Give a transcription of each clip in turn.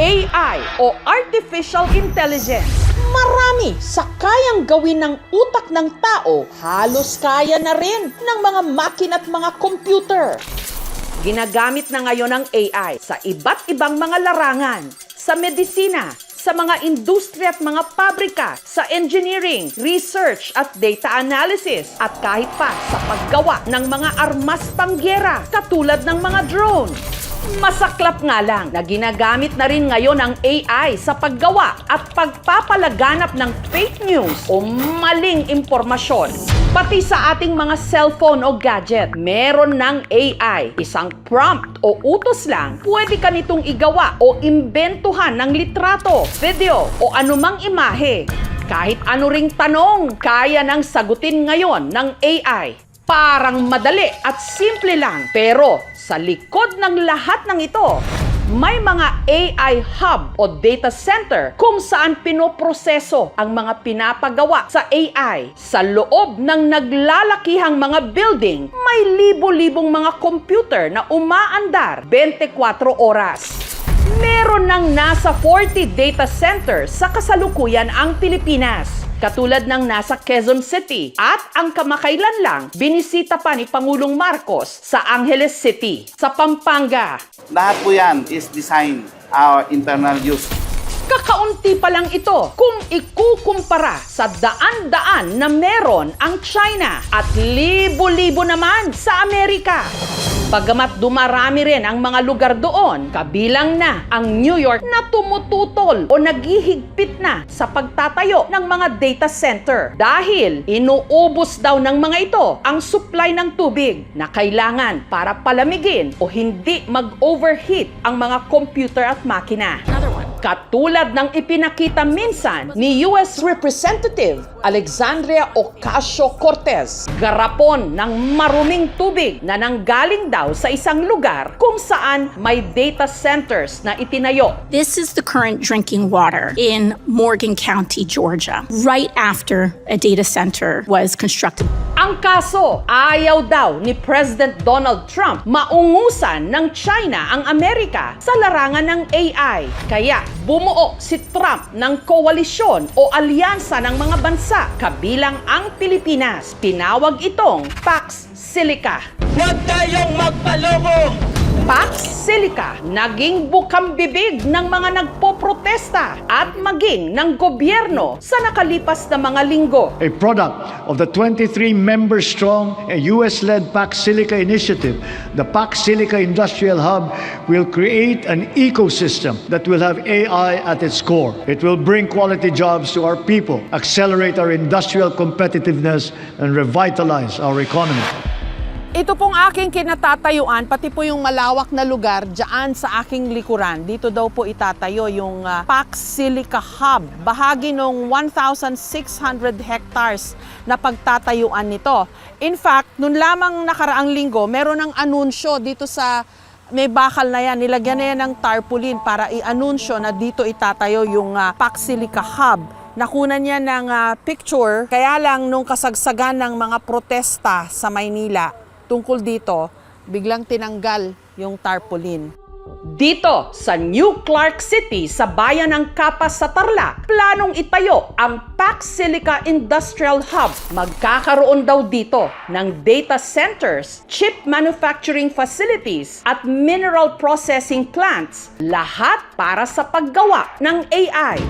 AI o Artificial Intelligence. Marami sa kayang gawin ng utak ng tao, halos kaya na rin ng mga makina at mga computer. Ginagamit na ngayon ang AI sa iba't ibang mga larangan, sa medisina, sa mga industriya at mga pabrika, sa engineering, research at data analysis, at kahit pa sa paggawa ng mga armas panggera katulad ng mga drone. Masaklap nga lang na ginagamit na rin ngayon ang AI sa paggawa at pagpapalaganap ng fake news o maling impormasyon. Pati sa ating mga cellphone o gadget, meron ng AI. Isang prompt o utos lang, pwede ka nitong igawa o imbentuhan ng litrato, video o anumang imahe. Kahit ano ring tanong, kaya nang sagutin ngayon ng AI. Parang madali at simple lang, pero sa likod ng lahat ng ito, may mga AI hub o data center kung saan pinoproseso ang mga pinapagawa sa AI. Sa loob ng naglalakihang mga building, may libo-libong mga computer na umaandar 24 oras. Meron ng nasa 40 data centers sa kasalukuyan ang Pilipinas, katulad ng nasa Quezon City, at ang kamakailan lang, binisita pa ni Pangulong Marcos sa Angeles City, sa Pampanga. Lahat po yan is designed our internal use. Kakaunti pa lang ito kung ikukumpara sa daan-daan na meron ang China at libo-libo naman sa Amerika. Bagamat dumarami rin ang mga lugar doon, kabilang na ang New York na tumututol o naghihigpit na sa pagtatayo ng mga data center dahil inuubos daw ng mga ito ang supply ng tubig na kailangan para palamigin o hindi mag-overheat ang mga computer at makina. Katulad ng ipinakita minsan ni US Representative Alexandria Ocasio-Cortez, garapon ng maruming tubig na nanggaling daw sa isang lugar kung saan may data centers na itinayo. This is the current drinking water in Morgan County, Georgia, right after a data center was constructed. Ang kaso, ayaw daw ni President Donald Trump maungusan ng China ang Amerika sa larangan ng AI. Kaya bumuo si Trump ng koalisyon o alyansa ng mga bansa kabilang ang Pilipinas. Tinawag itong Pax Silica. Huwag tayong magpaloko! Pax Silica naging bukang bibig ng mga nagpoprotesta at maging ng gobyerno sa nakalipas na mga linggo. A product of the 23-member-strong US-led Pax Silica initiative, the Pax Silica Industrial Hub will create an ecosystem that will have AI at its core. It will bring quality jobs to our people, accelerate our industrial competitiveness, and revitalize our economy. Ito pong aking kinatatayuan, pati po yung malawak na lugar dyan sa aking likuran. Dito daw po itatayo yung Pax Silica Hub. Bahagi ng 1,600 hectares na pagtatayuan nito. In fact, nun lamang nakaraang linggo, meron ng anunsyo dito sa may bakal na yan. Nilagyan na yan ng tarpaulin para i-anunsyo na dito itatayo yung Pax Silica Hub. Nakunan niya ng picture, kaya lang nung kasagsagan ng mga protesta sa Maynila, tungkol dito, biglang tinanggal yung tarpaulin. Dito sa New Clark City sa bayan ng Capas sa Tarlac, planong itayo ang Pax Silica Industrial Hub. Magkakaroon daw dito ng data centers, chip manufacturing facilities at mineral processing plants. Lahat para sa paggawa ng AI.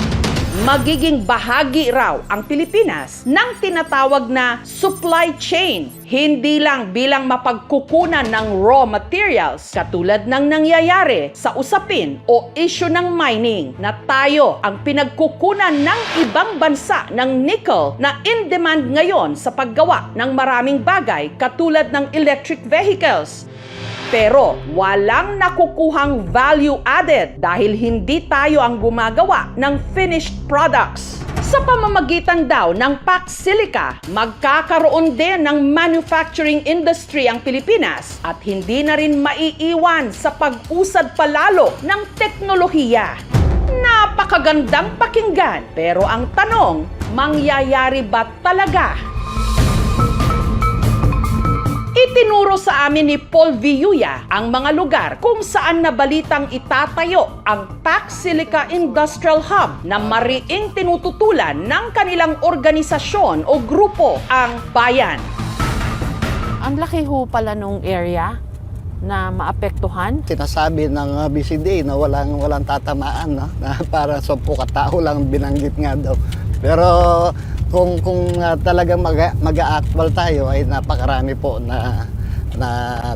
Magiging bahagi raw ang Pilipinas ng tinatawag na supply chain, hindi lang bilang mapagkukunan ng raw materials katulad ng nangyayari sa usapin o issue ng mining na tayo ang pinagkukunan ng ibang bansa ng nickel na in demand ngayon sa paggawa ng maraming bagay katulad ng electric vehicles. Pero walang nakukuhang value added dahil hindi tayo ang gumagawa ng finished products. Sa pamamagitan daw ng Pax Silica, magkakaroon din ng manufacturing industry ang Pilipinas at hindi na rin maiiwan sa pag-usad palalo ng teknolohiya. Napakagandang pakinggan, pero ang tanong, mangyayari ba talaga? Itinuro sa amin ni Paul Villuya ang mga lugar kung saan nabalitang itatayo ang Pac Silica Industrial Hub na mariing tinututulan ng kanilang organisasyon o grupo, ang bayan. Ang laki ho pala nung area na maapektuhan. Sinasabi ng BCDA na walang tatamaan, no? Na para 10 katao lang binanggit nga daw. Pero kung talagang mag-a-actual tayo ay napakarami po na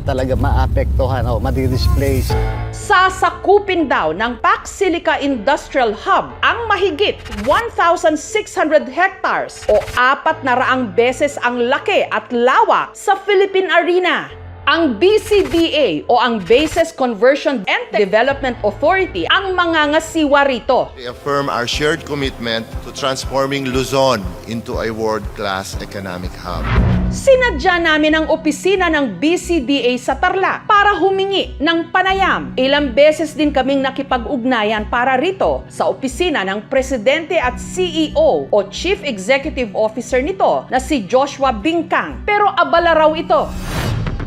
talaga maapektuhan o madi-displace. Sasakupin daw ng Pac Silica Industrial Hub ang mahigit 1,600 hectares o 400 beses ang laki at lawak sa Philippine Arena. Ang BCDA o ang Bases Conversion and Development Authority ang mangangasiwa rito. Reaffirm our shared commitment to transforming Luzon into a world-class economic hub. Sinadya namin ang opisina ng BCDA sa Tarlac para humingi ng panayam. Ilang beses din kaming nakipag-ugnayan para rito sa opisina ng Presidente at CEO o Chief Executive Officer nito na si Joshua Bingkang. Pero abala raw ito.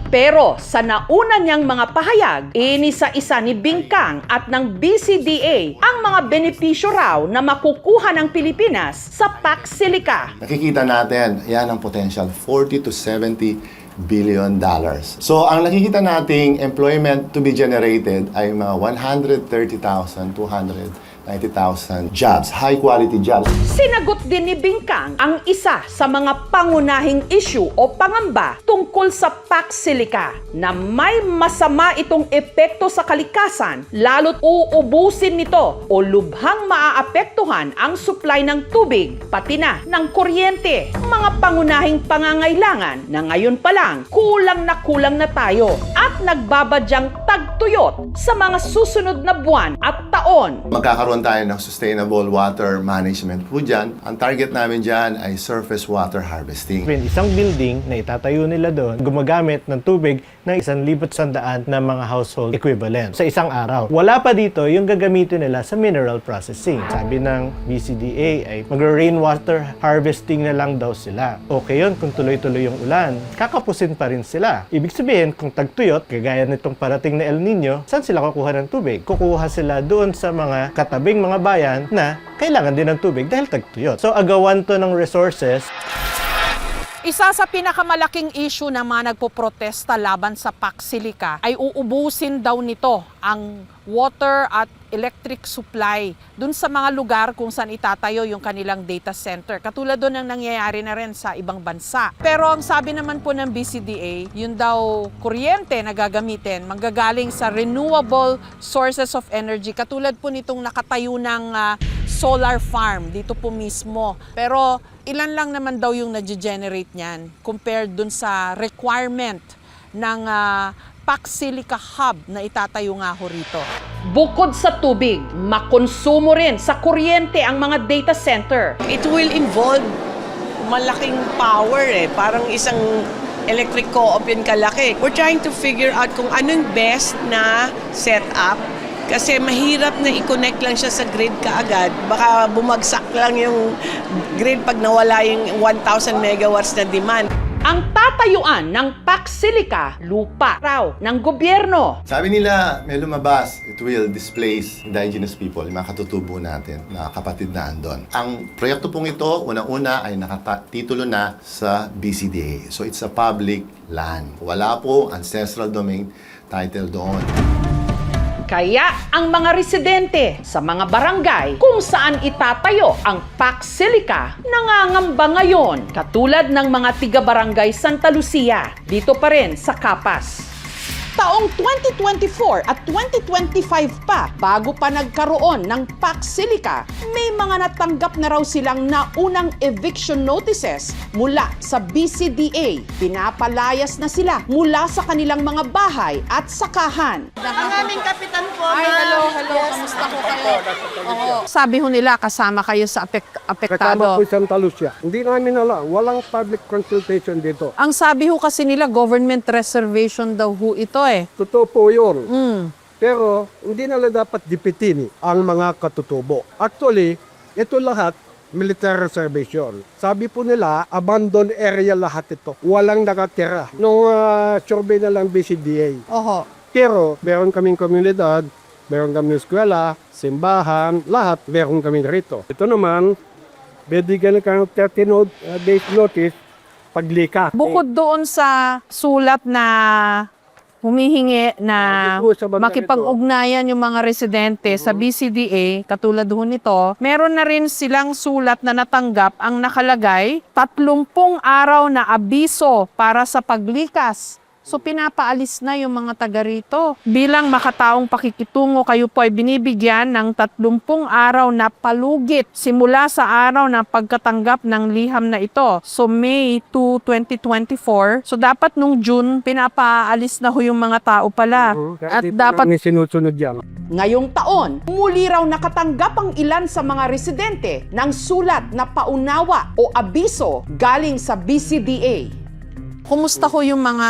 Pero sa nauna niyang mga pahayag, inisa-isa ni Bingkang at ng BCDA ang mga benepisyo raw na makukuha ng Pilipinas sa Pac Silica. Nakikita natin, yan ang potential, 40 to 70 billion dollars. So, ang nakikita nating employment to be generated ay mga 130,000, 290,000 jobs, high-quality jobs. Sinagot din ni Bingkang ang isa sa mga pangunahing issue o pangamba tungkol sa Pac Silica na may masama itong epekto sa kalikasan lalo't uubusin nito o lubhang maaapektuhan ang supply ng tubig pati na ng kuryente. Mga pangunahing pangangailangan na ngayon pa lang kulang na tayo at nagbabadyang tagtuyot sa mga susunod na buwan at taon. Magkakaroon tayo ng sustainable water management po dyan. Ang target namin dyan ay surface water harvesting. Isang building na itatayo nila doon, gumagamit ng tubig ng 1,100 na mga household equivalent sa isang araw. Wala pa dito yung gagamitin nila sa mineral processing. Sabi ng BCDA ay mag-rainwater harvesting na lang daw sila. Okay yun kung tuloy-tuloy yung ulan. Kakapusin pa rin sila. Ibig sabihin, kung tagtuyot, kagaya nitong parating na El Nino, saan sila kukuha ng tubig? Kukuha sila doon sa mga katabing mga bayan na kailangan din ng tubig dahil tagtuyot. So, agawan to ng resources. Isa sa pinakamalaking issue ng mga nagpoprotesta laban sa Pac Silica ay uubusin daw nito ang water at electric supply dun sa mga lugar kung saan itatayo yung kanilang data center. Katulad doon ang nangyayari na rin sa ibang bansa. Pero ang sabi naman po ng BCDA, yun daw kuryente na gagamitin, manggagaling sa renewable sources of energy. Katulad po nitong nakatayo ng solar farm dito po mismo. Pero ilan lang naman daw yung nag-generate niyan compared dun sa requirement ng Pac Silica Hub na itatayo nga ho rito. Bukod sa tubig, makonsumo rin sa kuryente ang mga data center. It will involve malaking power parang isang electric co-op yun kalaki. We're trying to figure out kung anong best na setup. Kasi mahirap na i-connect lang siya sa grid kaagad. Baka bumagsak lang yung grid pag nawala yung 1,000 megawatts na demand. Ang tatayuan ng Pac Silica, lupa raw ng gobyerno. Sabi nila, may lumabas, it will displace indigenous people, yung mga katutubo natin, na kapatid na andon. Ang proyekto pong ito, una-una ay nakatitulo na sa BCDA. So it's a public land. Wala po ancestral domain title doon. Kaya ang mga residente sa mga barangay kung saan itatayo ang Pac Silica nangangamba ngayon, katulad ng mga tiga-barangay Santa Lucia, dito pa rin sa Capas. Taong 2024 at 2025 pa, bago pa nagkaroon ng Pac Silica, may mga natanggap na raw silang naunang eviction notices mula sa BCDA. Pinapalayas na sila mula sa kanilang mga bahay at sakahan. Ang aming kapitan po Hello. Kamusta po kayo? Sabi ho nila, kasama kayo sa apektado. Kasama po Santa Lucia. Hindi namin alam. Walang public consultation dito. Ang sabi ho kasi nila, government reservation daw ho ito eh. Totoo po yun. Pero hindi nila dapat dipitin ang mga katutubo. Actually, ito lahat military reservation. Sabi po nila, abandoned area lahat ito. Walang nakatira. Nung survey na lang BCDA. Oho. Pero meron kaming komunidad, meron kaming eskwela, simbahan, lahat meron kami rito. Ito naman, bibigyan ka ng 30 days notice paglika. Bukod doon sa sulat na humihingi na Dito sa banda makipag-ugnayan yung mga residente sa BCDA, katulad ho nito, meron na rin silang sulat na natanggap ang nakalagay 30 araw na abiso para sa paglikas. So pinapaalis na yung mga taga rito. Bilang makataong pakikitungo, kayo po ay binibigyan ng 30 araw na palugit simula sa araw ng pagkatanggap ng liham na ito. So May 2, 2024. So dapat nung June, pinapaalis na ho yung mga tao pala. At dapat sinusunod yan. ngayong taon, muli raw nakatanggap ang ilan sa mga residente ng sulat na paunawa o abiso galing sa BCDA. Kumusta ho yung mga,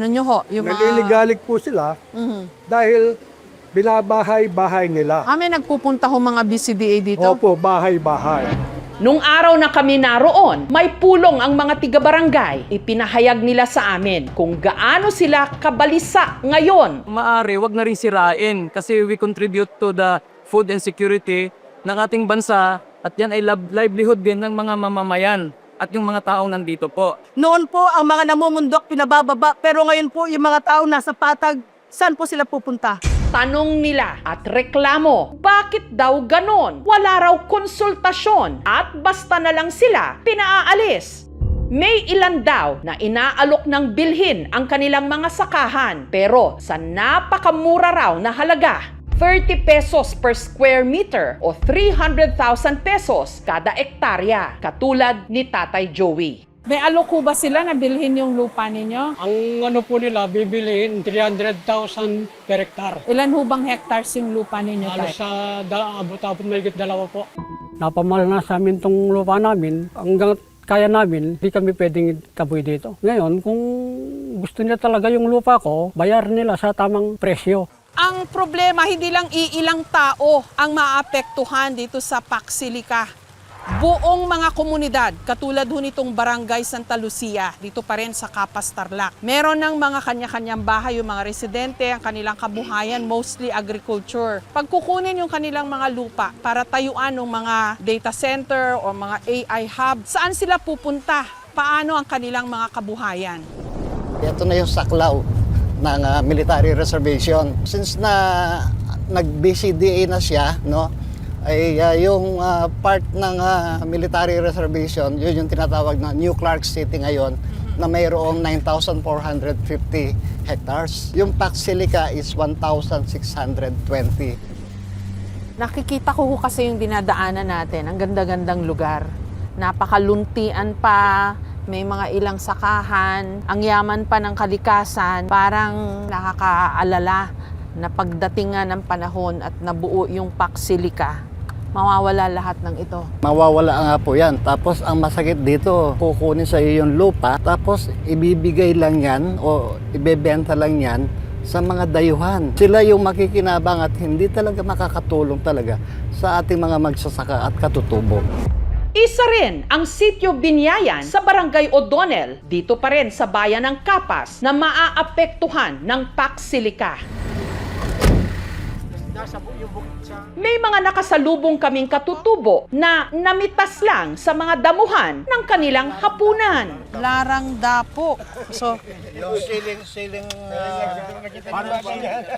nyo ho? Yung Naliligalig po sila dahil binabahay-bahay nila. May nagpupunta ho mga BCDA dito? Opo, bahay-bahay. Nung araw na kami naroon, may pulong ang mga tiga-barangay. Ipinahayag nila sa amin kung gaano sila kabalisa ngayon. Maari, wag na rin sirain kasi we contribute to the food and security ng ating bansa at yan ay livelihood din ng mga mamamayan at yung mga taong nandito po. Noon po, ang mga namumundok pinabababa, pero ngayon po, yung mga tao nasa patag, saan po sila pupunta? Tanong nila at reklamo, bakit daw ganon? Wala raw konsultasyon at basta na lang sila pinaaalis. May ilan daw na inaalok ng bilhin ang kanilang mga sakahan pero sa napakamura raw na halaga, 30 pesos per square meter o 300,000 pesos kada ektarya, katulad ni Tatay Joey. May alok ko ba sila na bilhin yung lupa ninyo? Ang ano po nila, bibiliin 300,000 per hektar. Ilan ho bang hectares yung lupa ninyo, Tay? Sa abot-abot may dalawa po. Napamahal na sa amin tong lupa namin. Hanggang kaya namin, hindi kami pwedeng taboy dito. Ngayon, kung gusto nila talaga yung lupa ko, bayar nila sa tamang presyo. Ang problema, hindi lang iilang tao ang maapektuhan dito sa Pac Silica. Buong mga komunidad, katulad ho nitong Barangay Santa Lucia, dito pa rin sa Capas, Tarlac. Meron ng mga kanya-kanyang bahay yung mga residente, ang kanilang kabuhayan, mostly agriculture. Pagkukunin yung kanilang mga lupa para tayuan ng mga data center o mga AI hub, saan sila pupunta? Paano ang kanilang mga kabuhayan? Ito na yung saklaw ng military reservation. Since na nag-BCDA na siya, no, ay yung part ng military reservation, yun yung tinatawag na New Clark City ngayon, na mayroong 9,450 hectares. Yung Pac Silica is 1,620. Nakikita ko kasi yung dinadaanan natin, ang ganda-gandang lugar. Napakaluntian pa, may mga ilang sakahan, ang yaman pa ng kalikasan, parang nakakaalala na pagdating nga ng panahon at nabuo yung Pac Silica, mawawala lahat ng ito. Mawawala nga po yan. Tapos ang masakit dito, kukunin sa iyo yung lupa, tapos ibibigay lang yan o ibebenta lang yan sa mga dayuhan. Sila yung makikinabang at hindi talaga makakatulong talaga sa ating mga magsasaka at katutubo. Isa rin ang Sitio Binyayan sa Barangay O'Donnell, dito pa rin sa bayan ng Capas, na maaapektuhan ng Pac Silica. May mga nakasalubong kaming katutubo na namitas lang sa mga damuhan ng kanilang hapunan. Larang dapo. So, Yung siling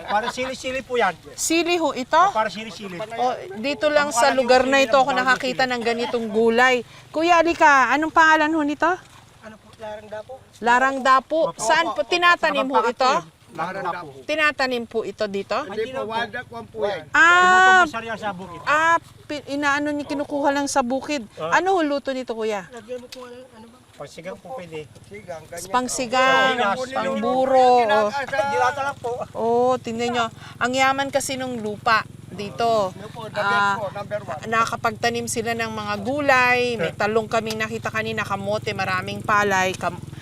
para sili po yan. sili ho ito? Para sili. O, dito lang sa lugar na ito ako nakakita ng ganitong gulay. Kuya Alika, anong pangalan ho nito? Ano po, larang dapo? Larang dapo. Saan po tinatanim ho ito? Larang dapo. Tinatanim po ito dito? Hindi po, wadak po yan. Sa bukid. Inaano niyo, kinukuha lang sa bukid. Ano ho luto nito, kuya? Pagsigang po pwede. Pangsigang, pangburo. Dilata lang po. Oh, tingnan nyo. Ang yaman kasi ng lupa dito. Nakakapagtanim sila ng mga gulay. May talong kaming nakita kanina, kamote, maraming palay.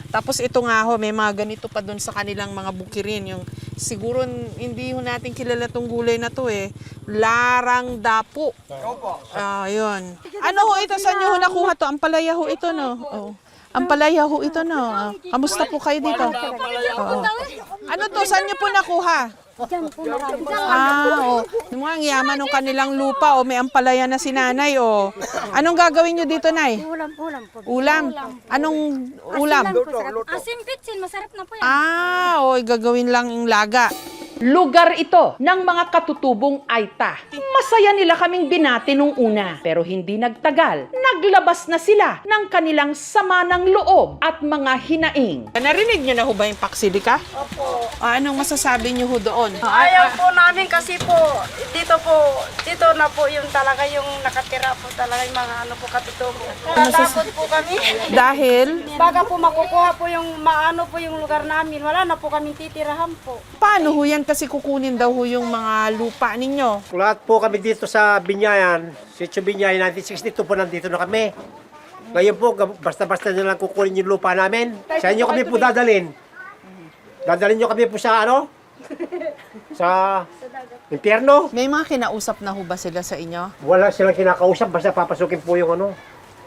Tapos ito nga ho, may mga ganito pa dun sa kanilang mga bukirin, yung siguro hindi ho natin kilala tong gulay na to eh. Larang dapo. Opo. Ayun. Ano ho ito? Saan nyo ho nakuha to? Ampalaya ho ito, no? Oh. Ampalaya ho ito, no? Kamusta po kayo dito? Oo. Ano to? Saan nyo po nakuha? Oh. Mukhang yaman ng kanilang lupa, oh. May ampalaya na si nanay, oh. Anong gagawin nyo dito, nay? Ulam po. Ulam? Anong ulam? Asim pitsin, masarap na po yan. Gagawin lang yung laga. Lugar ito ng mga katutubong Aita. Masaya nila kaming binati nung una, pero hindi nagtagal. Naglabas na sila ng kanilang sama ng loob at mga hinaing. Narinig nyo na ho ba yung paksilika? Opo. Anong masasabi nyo ho doon? Ayaw po namin kasi po, dito na po yung talaga yung nakatira po talaga yung mga ano po katutubo. Tatakot po kami. Dahil, Baga po makukuha po yung maano po yung lugar namin, wala na po kaming titirahan po. paano ho yan kasi kukunin daw ho yung mga lupa ninyo? Lahat po kami dito sa Binyayan, Sitio Binyayan, 1962 po nandito na kami. Ngayon po, basta-basta nyo lang kukunin yung lupa namin. Sa inyo kami po dadalhin. Dadalhin nyo kami po sa ano? Sa impyerno. May mga kinausap na ho ba sila sa inyo? Wala silang kinakausap, basta papasukin po yung ano,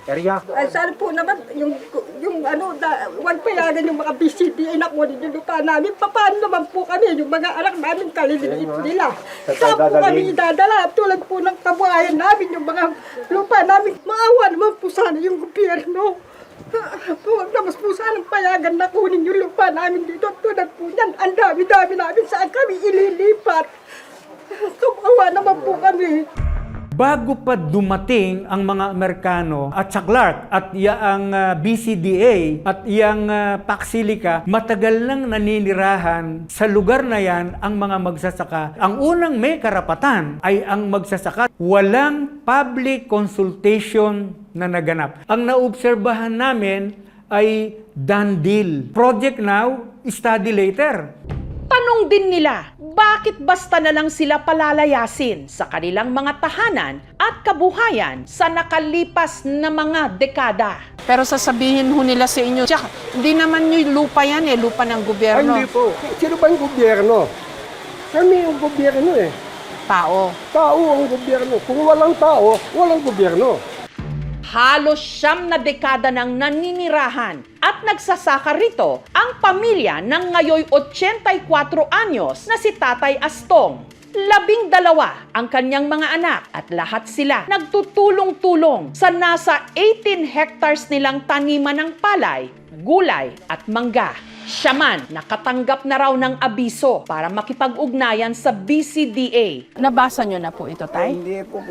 area. Ay, saan po naman, yung ano, huwag payagan yung mga BCD ay nakunin yung lupa namin. Paano naman po kami, yung mga anak namin kaliliit nila. Saan po kami idadala? Tulad po ng kabuhayan namin, yung mga lupa namin. Maawa naman po sana yung gobyerno. Huwag naman po sana payagan na kunin yung lupa namin dito. Tulad po yan, ang dami-dami namin saan kami ililipat. Kawawa naman po kami. Bago pa dumating ang mga Amerikano at sa Clark at ang BCDA at yang Paksilica, matagal nang naninirahan sa lugar na yan ang mga magsasaka. Ang unang may karapatan ay ang magsasaka. Walang public consultation na naganap. Ang naobserbahan namin ay done deal. Project now, study later. Tanong din nila, bakit basta na lang sila palalayasin sa kanilang mga tahanan at kabuhayan sa nakalipas na mga dekada? Pero sasabihin ho nila sa inyo, hindi naman yung lupa yan lupa ng gobyerno. Hindi po. Sino ba yung gobyerno? Kami yung gobyerno eh. Tao. Tao ang gobyerno. Kung walang tao, walang gobyerno. Halos 9 na dekada nang naninirahan at nagsasaka rito ang pamilya ng ngayoy 84 anyos na si Tatay Astong. 12 ang kanyang mga anak at lahat sila nagtutulong-tulong sa nasa 18 hectares nilang taniman ng palay, gulay at mangga. Siya man nakatanggap na raw ng abiso para makipag-ugnayan sa BCDA. Nabasa nyo na po ito, Tay? Hindi po.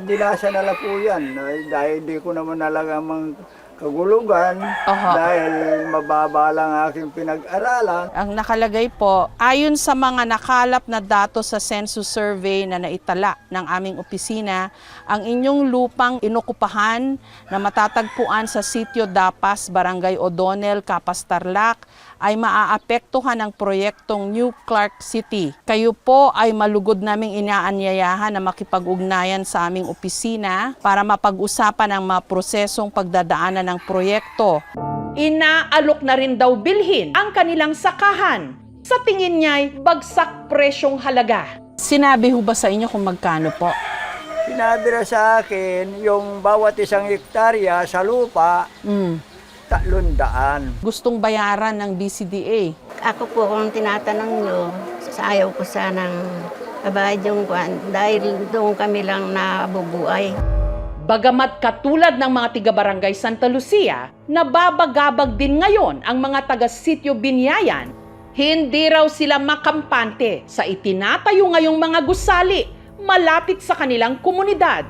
Binasa na lang po yan. Dahil hindi ko naman nalagamang kagulugan. Dahil mababa lang aking pinag-aralan. Ang nakalagay po, ayon sa mga nakalap na datos sa census survey na naitala ng aming opisina, ang inyong lupang inokupahan na matatagpuan sa Sitio Dapas, Barangay O'Donnell, Capas, Tarlac, ay maaapektuhan ng proyektong New Clark City. Kayo po ay malugod naming inaanyayahan na makipag-ugnayan sa aming opisina para mapag-usapan ang mga prosesong pagdadaanan ng proyekto. Inaalok na rin daw bilhin ang kanilang sakahan. Sa tingin niya'y bagsak presyong halaga. Sinabi ho ba sa inyo kung magkano po? Sinabi na sa akin, yung bawat isang hektarya sa lupa, 300. Gustong bayaran ng BCDA. Ako po kung tinatanong nyo, ayaw ko sanang kabayad yung kwan dahil doon kami lang nabubuhay. Bagamat katulad ng mga tiga-barangay Santa Lucia, nababagabag din ngayon ang mga taga-Sitio Binyayan, hindi raw sila makampante sa itinatayo ngayong mga gusali malapit sa kanilang komunidad.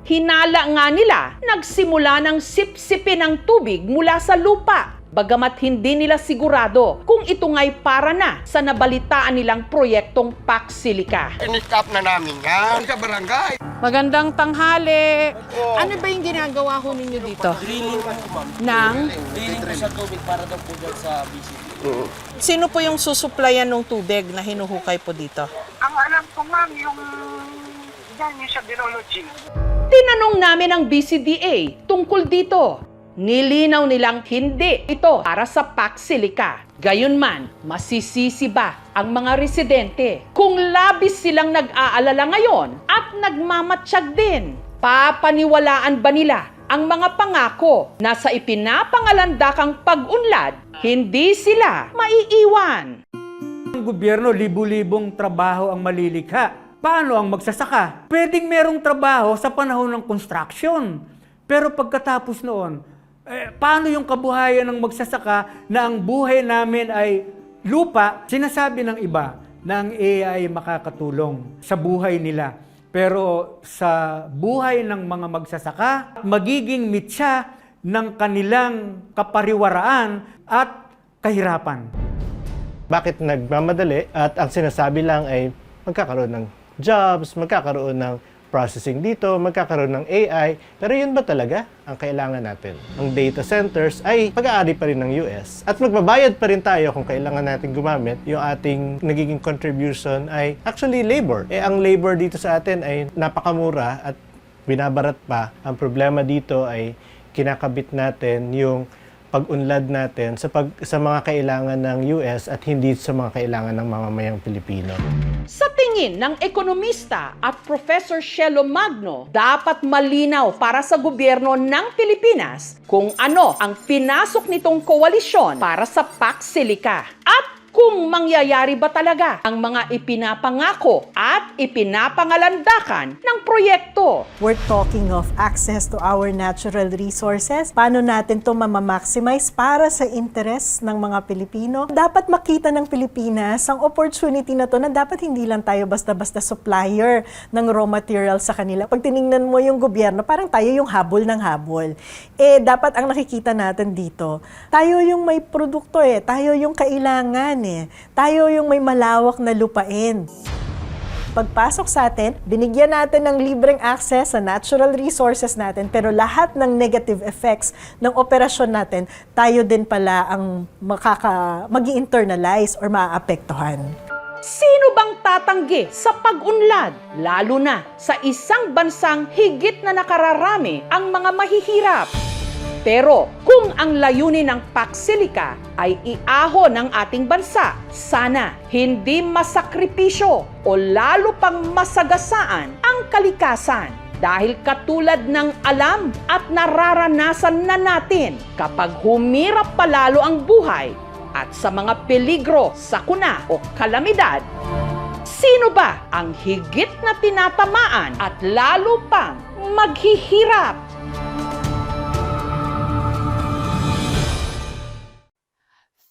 Hinala nga nila, nagsimula ng sipsipin ng tubig mula sa lupa, bagamat hindi nila sigurado kung ito nga'y para na sa nabalitaan nilang proyektong Paksilica. In-stop na namin yan sa barangay. Magandang tanghali. Ano ba yung ginagawa ho ninyo dito? Drilling po, ma'am. Drilling po sa tubig para daw po dyan sa BCD. Sino po yung susuplayan ng tubig na hinuhukay po dito? Ang alam ko ma'am, yung sa virology. Tinanong namin ang BCDA tungkol dito. Nilinaw nilang hindi ito para sa Pax Silica. Gayunman, masisisi ba ang mga residente kung labis silang nag-aalala ngayon at nagmamatsyag din? Papaniwalaan ba nila ang mga pangako na sa ipinapangalandakang pag-unlad, hindi sila maiiwan? Ang gobyerno, libu-libong trabaho ang malilikha. Paano ang magsasaka? Pwedeng merong trabaho sa panahon ng construction. Pero pagkatapos noon, paano yung kabuhayan ng magsasaka na ang buhay namin ay lupa? Sinasabi ng iba na ang AI makakatulong sa buhay nila. Pero sa buhay ng mga magsasaka, magiging mitya ng kanilang kapariwaraan at kahirapan. Bakit nagmamadali? At ang sinasabi lang ay magkakaroon ng jobs, magkakaroon ng processing dito, magkakaroon ng AI. Pero yun ba talaga ang kailangan natin? Ang data centers ay pag-aari pa rin ng US. At magbabayad pa rin tayo kung kailangan natin gumamit. Yung ating nagiging contribution ay actually labor. Ang labor dito sa atin ay napakamura at binabarat pa. Ang problema dito ay kinakabit natin yung pag-unlad natin sa mga kailangan ng US at hindi sa mga kailangan ng mamamayang Pilipino. Sa tingin ng ekonomista at Professor Shelo Magno, dapat malinaw para sa gobyerno ng Pilipinas kung ano ang pinasok nitong koalisyon para sa Pax Silica at kung mangyayari ba talaga ang mga ipinapangako at ipinapangalandakan ng proyekto. We're talking of access to our natural resources. Paano natin ito mamamaximize para sa interes ng mga Pilipino? Dapat makita ng Pilipinas ang opportunity na to na dapat hindi lang tayo basta-basta supplier ng raw material sa kanila. Pag tiningnan mo yung gobyerno, parang tayo yung habol ng habol. Dapat ang nakikita natin dito, tayo yung may produkto tayo yung kailangan tayo yung may malawak na lupain. Pagpasok sa atin, binigyan natin ng libreng access sa natural resources natin, pero lahat ng negative effects ng operasyon natin, tayo din pala ang mag-i-internalize or maaapektuhan. Sino bang tatanggi sa pag-unlad? Lalo na sa isang bansang higit na nakararami ang mga mahihirap. Pero kung ang layunin ng Pax Silica ay iahon ng ating bansa, sana hindi masakripisyo o lalo pang masagasaan ang kalikasan. Dahil katulad ng alam at nararanasan na natin kapag humirap palalo ang buhay at sa mga peligro, sakuna o kalamidad, sino ba ang higit na tinatamaan at lalo pang maghihirap?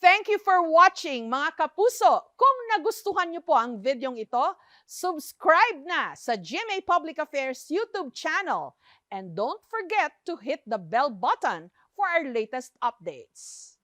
Thank you for watching, mga kapuso. Kung nagustuhan niyo po ang videong ito, subscribe na sa GMA Public Affairs YouTube channel. And don't forget to hit the bell button for our latest updates.